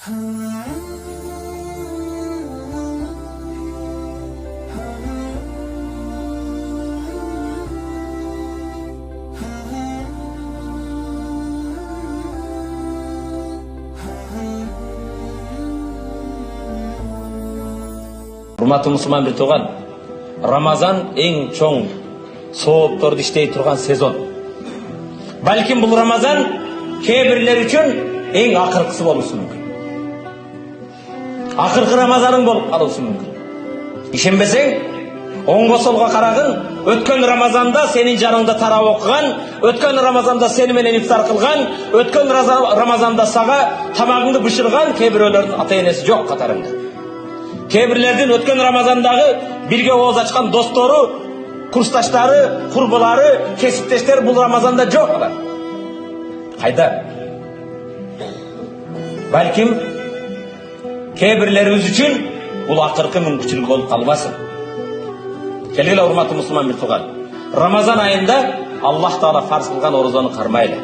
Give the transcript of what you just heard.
Урматтуу мусулман бир тууган, Рамазан эң чоң соопторду иштей турган сезон. Балким бул Рамазан кээ бирлер үчүн эң акыркысы болушу мүмкүн. Акыркы Рамазаның болуп калышы мүмкүн. Ишенбесең, оңго солго карагын, өткөн Рамазанда сенин жаныңда тарап окуган, өткөн Рамазанда сени менен ифтар кылган, өткөн Рамазанда сага тамагыңды бышырган кээ бирөөлөрдүн ата-энеси жок катарыңда. Кээ бирлердин өткөн Рамазандагы бирге ооз ачкан достору, курсташтары, курбулары, кесиптештери бул Рамазанда жок алар. Кайда? Балким кээ бирлерибиз үчүн бул акыркы мүмкүнчүлүк болуп калбасын. Келгиле урматтуу мусулман бир тууган. Рамазан айында Аллах Таала фарз кылган орозону кармайлы.